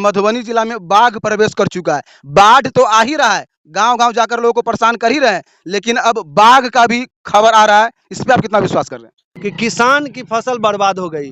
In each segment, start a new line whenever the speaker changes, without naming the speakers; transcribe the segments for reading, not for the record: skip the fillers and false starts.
मधुबनी जिला में बाघ प्रवेश कर चुका है। बाढ़ तो आ ही रहा है, गांव-गांव जाकर लोगों को परेशान कर ही रहे हैं, लेकिन अब बाघ का भी खबर आ रहा है। इस पे आप कितना विश्वास कर रहे हैं?
कि किसान की फसल बर्बाद हो गई।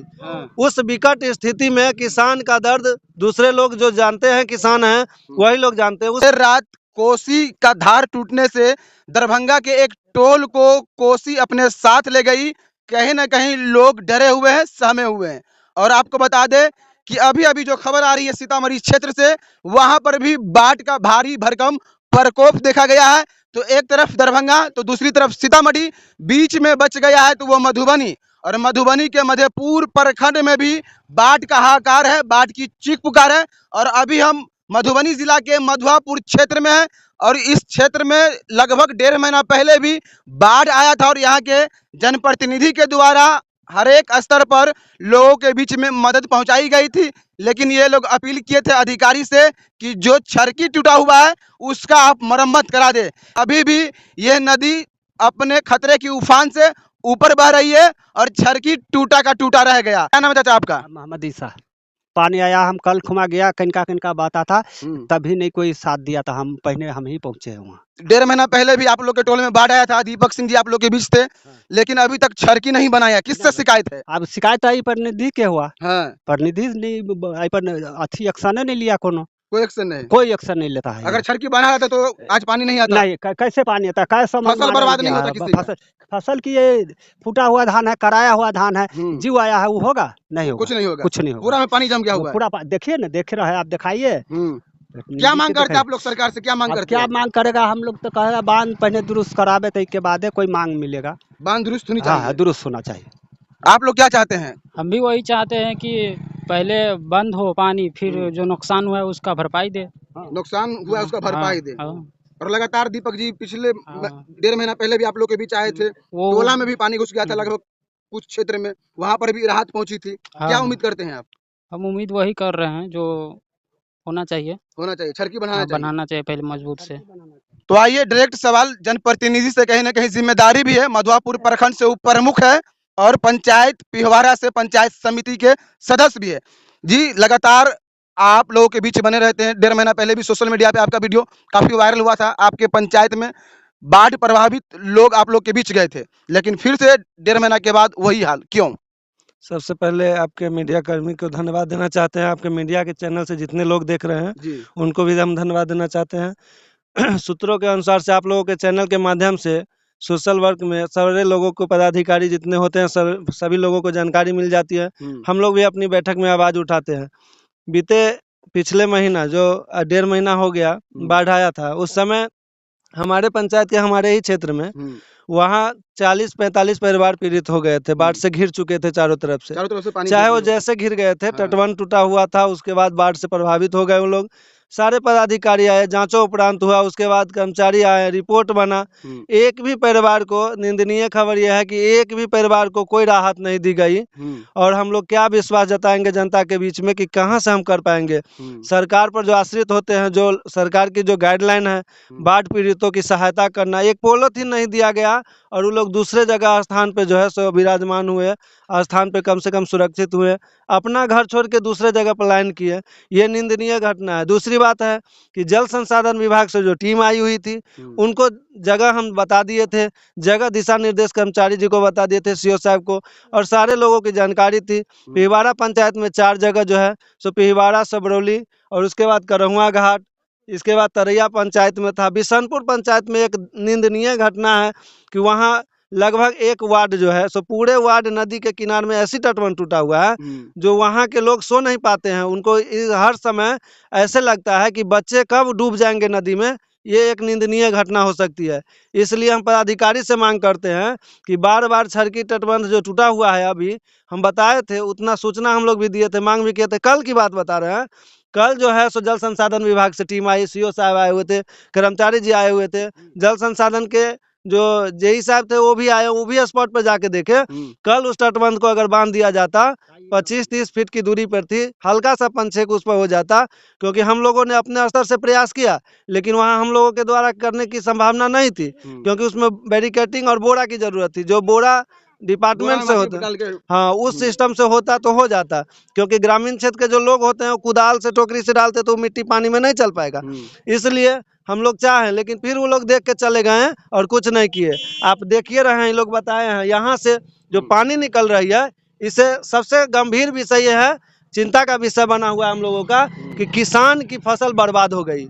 उस विकट स्थिति में किसान का दर्द दूसरे लोग जो जानते हैं, किसान हैं, वही लोग जानते हैं। उस
देर रात कोसी का धार टूटने से दरभंगा के एक टोल को कोसी अपने साथ ले गई। कहीं ना कहीं लोग डरे हुए हैं, सहमे हुए हैं। और आपको बता दें कि अभी-अभी जो खबर आ रही है सीतामढ़ी क्षेत्र से, वहां पर भी बाढ़ का भारी भरकम प्रकोप देखा गया है। तो एक तरफ दरभंगा तो दूसरी तरफ सीतामढ़ी, बीच में बच गया है तो वो मधुबनी। और मधुबनी के मधेपुर प्रखंड में भी बाढ़ का हाहाकार है, बाढ़ की चीख पुकार है। और अभी हम मधुबनी जिला के मधुआपुर क्षेत्र में है और इस क्षेत्र में लगभग 1.5 महीना पहले भी बाढ़ आया था और यहाँ के जनप्रतिनिधि के द्वारा हर एक स्तर पर लोगों के बीच में मदद पहुंचाई गई थी। लेकिन ये लोग अपील किए थे अधिकारी से कि जो छरकी टूटा हुआ है उसका आप मरम्मत करा दे। अभी भी ये नदी अपने खतरे की उफान से ऊपर बह रही है और छरकी टूटा का टूटा रह गया। क्या नाम है चाचा आपका?
मोहम्मद ईसा। पानी आया, हम कल खुमा गया, कनका बात था, तभी नहीं कोई साथ दिया था। हम पहले हम ही पहुंचे हैं वहाँ।
1.5 महीना पहले भी आप लोग के टोल में बाढ़ आया था, दीपक सिंह जी आप लोग के बीच थे, लेकिन अभी तक छरकी नहीं बनाया। किससे शिकायत है?
अब शिकायत आई प्रतिनिधि के हुआ,
हाँ,
प्रतिनिधि नहीं आई पर अच्छी एक्शन नहीं लिया, कोनो
कोई एक्शन नहीं।
कोई एक्शन नहीं लेता है।
अगर छरकी बना रहता तो आज पानी नहीं आता।
नहीं, कैसे पानी आता? कैसे
फसल बर्बाद नहीं होता किसी का।
फसल की ये फूटा हुआ धान है, कराया हुआ धान है, जीव आया है, वो होगा? नहीं होगा,
कुछ नहीं होगा,
कुछ नहीं होगा।
पूरा में पानी जम गया हुआ है।
पूरा देखिए ना, देख रहे हैं आप, दिखाइए।
क्या मांग करते हैं आप लोग सरकार से? क्या मांग करते हैं?
क्या मांग करेगा? हम लोग तो कहेगा बांध पहले दुरुस्त करावे, तो इसके बाद कोई मांग मिलेगा।
बांध दुरुस्त होनी चाहिए।
हाँ, दुरुस्त होना चाहिए।
आप लोग क्या चाहते हैं?
हम भी वही चाहते हैं कि पहले बंद हो पानी, फिर जो नुकसान हुआ है उसका भरपाई दे।
नुकसान हुआ है उसका भरपाई दे।
हाँ।
और लगातार दीपक जी पिछले 1.5 महीना पहले भी आप लोग के बीच आए थे, टोला में भी पानी घुस गया था लगभग कुछ क्षेत्र में, वहां पर भी राहत पहुंची थी। क्या उम्मीद करते हैं आप?
हम उम्मीद वही कर रहे हैं जो होना चाहिए,
छरकी बनाना
चाहिए पहले मजबूत से।
तो आइए डायरेक्ट सवाल जनप्रतिनिधि से, कहीं ना कहीं जिम्मेदारी भी है, मधुआपुर प्रखंड से उप प्रमुख है और पंचायत पिहवारा से पंचायत समिति के सदस्य भी है जी। लगातार आप लोगों के बीच बने रहते हैं। 1.5 महीना पहले भी सोशल मीडिया पे आपका वीडियो काफी वायरल हुआ था। आपके पंचायत में बाढ़ प्रभावित लोग आप लोग के बीच गए थे, लेकिन फिर से 1.5 महीना के बाद वही हाल, क्यों?
सबसे पहले आपके मीडिया कर्मी को धन्यवाद देना चाहते हैं। आपके मीडिया के चैनल से जितने लोग देख रहे हैं उनको भी हम धन्यवाद देना चाहते हैं। सूत्रों के अनुसार से आप लोगों के चैनल के माध्यम से सोशल वर्क में सारे लोगों को, पदाधिकारी जितने होते हैं, सभी लोगों को जानकारी मिल जाती है। हम लोग भी अपनी बैठक में आवाज़ उठाते हैं। बीते पिछले महीना जो 1.5 महीना हो गया बाढ़ आया था, उस समय हमारे पंचायत के, हमारे ही क्षेत्र में वहाँ 40-45 परिवार पीड़ित हो गए थे। बाढ़ से घिर चुके थे चारों तरफ से पानी, चाहे वो जैसे घिर गए थे। तटबंध टूटा हुआ था, उसके बाद बाढ़ से प्रभावित हो गए वो लोग। सारे पदाधिकारी आए, जांचों उपरांत हुआ, उसके बाद कर्मचारी आए, रिपोर्ट बना। एक भी परिवार को, निंदनीय खबर यह है कि एक भी परिवार को कोई राहत नहीं दी गई। और हम लोग क्या विश्वास जताएंगे जनता के बीच में कि कहां से हम कर पाएंगे? सरकार पर जो आश्रित होते हैं, जो सरकार की जो गाइडलाइन है बाढ़ पीड़ितों की सहायता करना, एक पॉलिथीन नहीं दिया गया और वो लोग दूसरे जगह स्थान पे जो है सो विराजमान हुए, स्थान पे कम से कम सुरक्षित हुए, अपना घर छोड़ के दूसरे जगह पलायन किए। ये निंदनीय घटना है। दूसरी बात है कि जल संसाधन विभाग से जो टीम आई हुई थी, उनको जगह हम बता दिए थे, जगह दिशा निर्देश कर्मचारी जी को बता दिए थे, सीओ साहब को, और सारे लोगों की जानकारी थी। पिहवारा पंचायत में 4 जगह जो है सो पिहवारा, सबरौली और उसके बाद करहुआ घाट, इसके बाद तरैया पंचायत में था। बिशनपुर पंचायत में एक निंदनीय घटना है कि वहाँ लगभग 1 वार्ड जो है सो पूरे वार्ड नदी के किनारे में ऐसी तटबंध टूटा हुआ है जो वहाँ के लोग सो नहीं पाते हैं। उनको हर समय ऐसे लगता है कि बच्चे कब डूब जाएंगे नदी में। ये एक निंदनीय घटना हो सकती है। इसलिए हम पदाधिकारी से मांग करते हैं कि बार छरकी तटबंध जो टूटा हुआ है, अभी हम बताए थे, उतना सूचना हम लोग भी दिए थे, मांग भी किए थे। कल की बात बता रहे हैं, कल जो है सो जल संसाधन विभाग से टीम आई, सीओ साहब आए हुए थे, कर्मचारी जी आए हुए थे, जल संसाधन के जो जेई साहब थे वो भी आए, वो भी स्पॉट पर जाके देखे। कल उस तटबंध को अगर बांध दिया जाता, 25-30 फीट की दूरी पर थी, हल्का सा पंचेक उस पर हो जाता, क्योंकि हम लोगों ने अपने स्तर से प्रयास किया, लेकिन वहाँ हम लोगों के द्वारा करने की संभावना नहीं थी, क्योंकि उसमें बैरिकेटिंग और बोरा की जरूरत थी। जो बोरा डिपार्टमेंट से होता है।
डाल के
हाँ, उस सिस्टम से होता तो हो जाता, क्योंकि ग्रामीण क्षेत्र के जो लोग होते हैं वो कुदाल से टोकरी से डालते तो मिट्टी पानी में नहीं चल पाएगा। इसलिए हम लोग चाहें, लेकिन फिर वो लोग देख के चले गए हैं और कुछ नहीं किए। आप देखिए रहे हैं, ये लोग बताए हैं, यहाँ से जो पानी निकल रही है, इसे सबसे गंभीर विषय ये है, चिंता का विषय बना हुआ है हम लोगों का, कि किसान की फसल बर्बाद हो गई।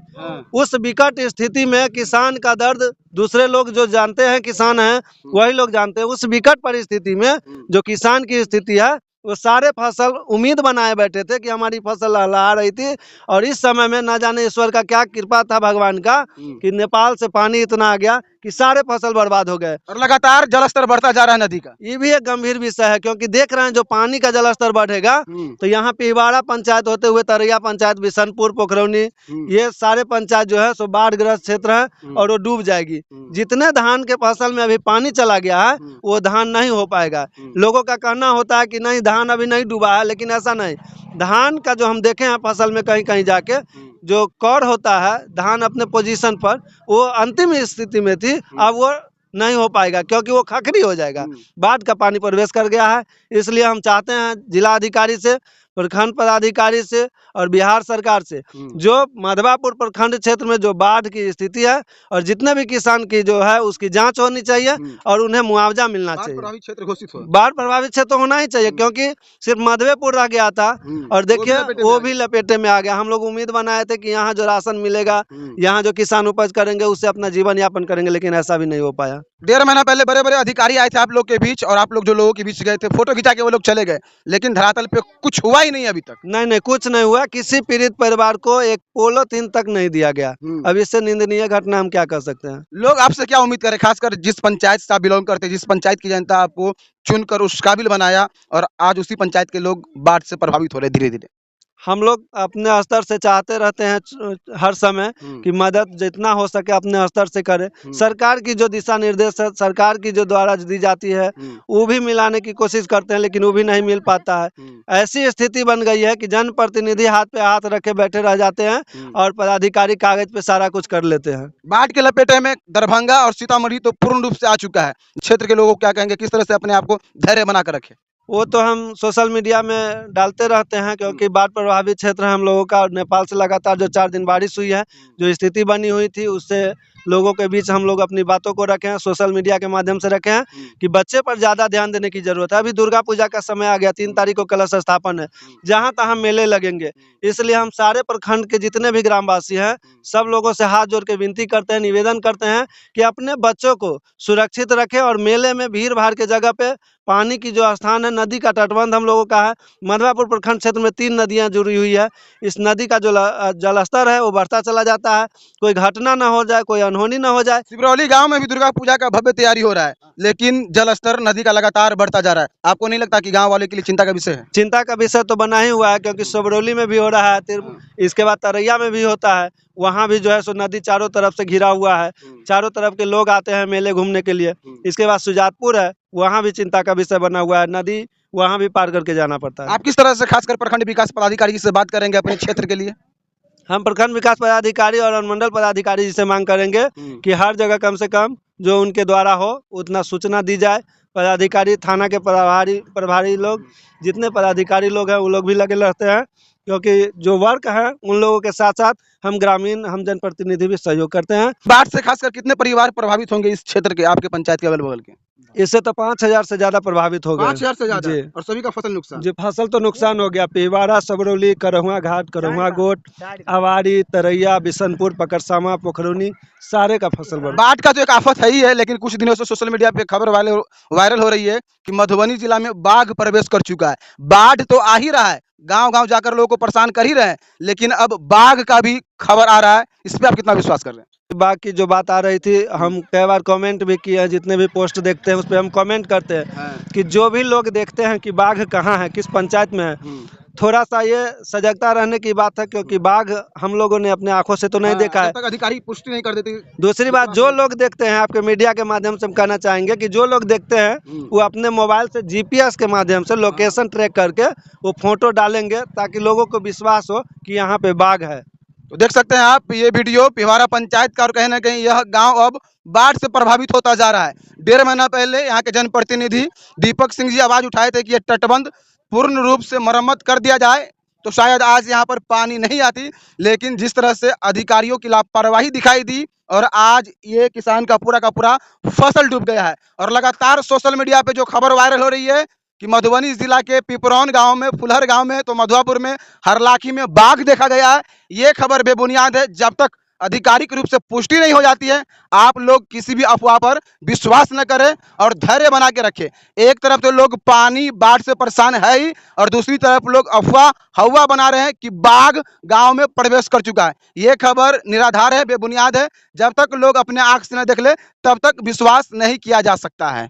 उस विकट स्थिति में किसान का दर्द दूसरे लोग जो जानते हैं, किसान हैं, वही लोग जानते हैं। उस विकट परिस्थिति में जो किसान की स्थिति है, वो सारे फसल उम्मीद बनाए बैठे थे कि हमारी फसल लहलहा रही थी, और इस समय में न जाने ईश्वर का क्या कृपा था, भगवान का, कि नेपाल से पानी इतना आ गया कि सारे फसल बर्बाद हो गए।
और लगातार जलस्तर बढ़ता जा रहा है नदी का।
ये भी एक गंभीर विषय है, क्योंकि देख रहे हैं जो पानी का जलस्तर बढ़ेगा तो यहाँ पिहवाड़ा पंचायत होते हुए तरैया पंचायत, बिशनपुर, पोखरौनी, ये सारे पंचायत जो है सो बाढ़ ग्रस्त क्षेत्र है और वो डूब जाएगी। जितने धान के फसल में अभी पानी चला गया है वो धान नहीं हो पाएगा। लोगों का कहना होता है कि नहीं धान अभी नहीं डूबा है, लेकिन ऐसा नहीं। धान का जो हम देखे हैं फसल में कहीं कहीं जाके जो कौर होता है धान अपने पोजीशन पर, वो अंतिम स्थिति में थी, अब वो नहीं हो पाएगा क्योंकि वो खखरी हो जाएगा। बाढ़ का पानी प्रवेश कर गया है। इसलिए हम चाहते हैं जिला अधिकारी से, प्रखंड पदाधिकारी से और बिहार सरकार से, जो माधवापुर प्रखंड क्षेत्र में जो बाढ़ की स्थिति है और जितने भी किसान की जो है उसकी जांच होनी चाहिए और उन्हें मुआवजा मिलना चाहिए।
प्रभावित क्षेत्र घोषित हो,
बाढ़ प्रभावित क्षेत्र होना ही चाहिए, क्योंकि सिर्फ माधवेपुर रह गया था और देखिए वो भी लपेटे में आ गया। हम लोग उम्मीद बनाए थे कि यहाँ जो राशन मिलेगा, यहाँ जो किसान उपज करेंगे उससे अपना जीवन यापन करेंगे, लेकिन ऐसा भी नहीं हो पाया।
1.5 महीना पहले बड़े बड़े अधिकारी आए थे आप लोग के बीच, और आप लोग जो लोगों के बीच गए थे, फोटो खिंचा के वो लोग चले गए, लेकिन धरातल पे कुछ हुआ ही नहीं अभी तक।
नहीं, कुछ नहीं हुआ। किसी पीड़ित परिवार को एक पोलोथीन तक नहीं दिया गया। अब इससे निंदनीय घटना हम क्या कर सकते हैं।
लोग आपसे क्या उम्मीद करें, खासकर जिस पंचायत से आप बिलोंग करते हैं, जिस पंचायत की जनता आपको चुनकर उस काबिल बनाया, और आज उसी पंचायत के लोग बाढ़ से प्रभावित हो रहे धीरे धीरे।
हम लोग अपने स्तर से चाहते रहते हैं हर समय कि मदद जितना हो सके अपने स्तर से करें। सरकार की जो दिशा निर्देश है, सरकार की जो द्वारा दी जाती है, वो भी मिलाने की कोशिश करते हैं, लेकिन वो भी नहीं मिल पाता है। ऐसी स्थिति बन गई है कि जनप्रतिनिधि हाथ पे हाथ रखे बैठे रह जाते हैं और पदाधिकारी कागज पे सारा कुछ कर लेते हैं।
बाढ़ के लपेटे में दरभंगा और सीतामढ़ी तो पूर्ण रूप से आ चुका है। क्षेत्र के लोगों को क्या कहेंगे, किस तरह से अपने आप को धैर्य बना कर रखे?
वो तो हम सोशल मीडिया में डालते रहते हैं, क्योंकि बाढ़ प्रभावित क्षेत्र है हम लोगों का। और नेपाल से लगातार जो 4 दिन बारिश हुई है, जो स्थिति बनी हुई थी, उससे लोगों के बीच हम लोग अपनी बातों को रखे हैं, सोशल मीडिया के माध्यम से रखे हैं कि बच्चे पर ज़्यादा ध्यान देने की जरूरत है। अभी दुर्गा पूजा का समय आ गया, 3 तारीख को कलश स्थापन है, जहाँ तहाँ मेले लगेंगे। इसलिए हम सारे प्रखंड के जितने भी ग्रामवासी हैं, सब लोगों से हाथ जोड़ के विनती करते हैं, निवेदन करते हैं कि अपने बच्चों को सुरक्षित रखें और मेले में भीड़ भाड़ के जगह पे पानी की जो स्थान है, नदी का तटबंध हम लोगों का है। माधवापुर प्रखंड क्षेत्र में 3 नदियां जुड़ी हुई है। इस नदी का जो जलस्तर है वो बढ़ता चला जाता है। कोई घटना ना हो जाए, कोई अनहोनी ना हो जाए।
सिबरौली गांव में भी दुर्गा पूजा का भव्य तैयारी हो रहा है, लेकिन जलस्तर नदी का लगातार बढ़ता जा रहा है। आपको नहीं लगता कि गांव वाले के लिए चिंता का विषय है?
चिंता का विषय तो बना ही हुआ है, क्योंकि सिबरौली में भी हो रहा है, इसके बाद तरैया में भी होता है। वहाँ भी जो है सो नदी चारों तरफ से घिरा हुआ है, चारों तरफ के लोग आते हैं मेले घूमने के लिए। इसके बाद सुजातपुर है, वहाँ भी चिंता का विषय बना हुआ है, नदी वहाँ भी पार करके जाना पड़ता है।
आप किस तरह से खासकर प्रखंड विकास पदाधिकारी से बात करेंगे अपने क्षेत्र के लिए?
हम प्रखंड विकास पदाधिकारी और अनुमंडल पदाधिकारी जी से मांग करेंगे कि हर जगह कम से कम जो उनके द्वारा हो उतना सूचना दी जाए। पदाधिकारी, थाना के प्रभारी लोग, जितने पदाधिकारी लोग हैं वो लोग भी लगे रहते हैं, क्योंकि जो वर्क है उन लोगों के साथ साथ हम ग्रामीण, हम जनप्रतिनिधि भी सहयोग करते हैं।
बाढ़ से खासकर कितने परिवार प्रभावित होंगे इस क्षेत्र के, आपके पंचायत के अगल बगल के?
इससे तो 5,000 से ज्यादा प्रभावित हो गए।
5,000 से ज्यादा?
जी।
और सभी का फसल नुकसान?
जी, फसल तो नुकसान हो गया। पिहवाड़ा, सबरौली, करहुआ घाट, करहुआ गोट, अवारी, तरैया, बिशनपुर, पकरसामा, पोखरौनी, सारे का फसल बर्बाद।
बाढ़ का तो एक आफत है ही है, लेकिन कुछ दिनों से सोशल मीडिया पे खबर वायरल हो रही है कि मधुबनी जिला में बाघ प्रवेश कर चुका है। बाढ़ तो आ ही रहा है, गांव गांव जाकर लोगों को परेशान कर ही रहे हैं, लेकिन अब बाघ का भी खबर आ रहा है। इस पे आप कितना विश्वास कर रहे हैं?
बाघ की जो बात आ रही थी, हम कई बार कमेंट भी किए हैं, जितने भी पोस्ट देखते हैं उस पर हम कमेंट करते हैं कि जो भी लोग देखते हैं कि बाघ कहाँ है, किस पंचायत में है, थोड़ा सा ये सजगता रहने की बात है, क्योंकि बाघ हम लोगों ने अपने आंखों से तो नहीं देखा है।
अधिकारी पुष्टि नहीं कर देते।
दूसरी बात, जो लोग देखते हैं, आपके मीडिया के माध्यम से हम कहना चाहेंगे कि जो लोग देखते हैं वो अपने मोबाइल से GPS के माध्यम से लोकेशन ट्रैक करके वो फोटो डालेंगे, ताकि लोगों को विश्वास हो कि यहाँ पे बाघ है।
तो देख सकते हैं आप, ये वीडियो पिहवाड़ा पंचायत का, और कहीं ना कहीं यह गांव अब बाढ़ से प्रभावित होता जा रहा है। 1.5 महीना पहले यहाँ के जनप्रतिनिधि दीपक सिंह जी आवाज उठाए थे कि ये तटबंध पूर्ण रूप से मरम्मत कर दिया जाए तो शायद आज यहाँ पर पानी नहीं आती, लेकिन जिस तरह से अधिकारियों की लापरवाही दिखाई दी और आज ये किसान का पूरा फसल डूब गया है। और लगातार सोशल मीडिया पे जो खबर वायरल हो रही है कि मधुबनी जिला के पिपरौन गांव में, फुलहर गांव में, तो मधुआपुर में, हरलाखी में बाघ देखा गया है, ये खबर बेबुनियाद है। जब तक आधिकारिक रूप से पुष्टि नहीं हो जाती है, आप लोग किसी भी अफवाह पर विश्वास न करें और धैर्य बना के रखें। एक तरफ तो लोग पानी बाढ़ से परेशान है ही, और दूसरी तरफ लोग अफवाह हवा बना रहे हैं कि बाघ गांव में प्रवेश कर चुका है। ये खबर निराधार है, बेबुनियाद है। जब तक लोग अपने आंख से न देख ले, तब तक विश्वास नहीं किया जा सकता है।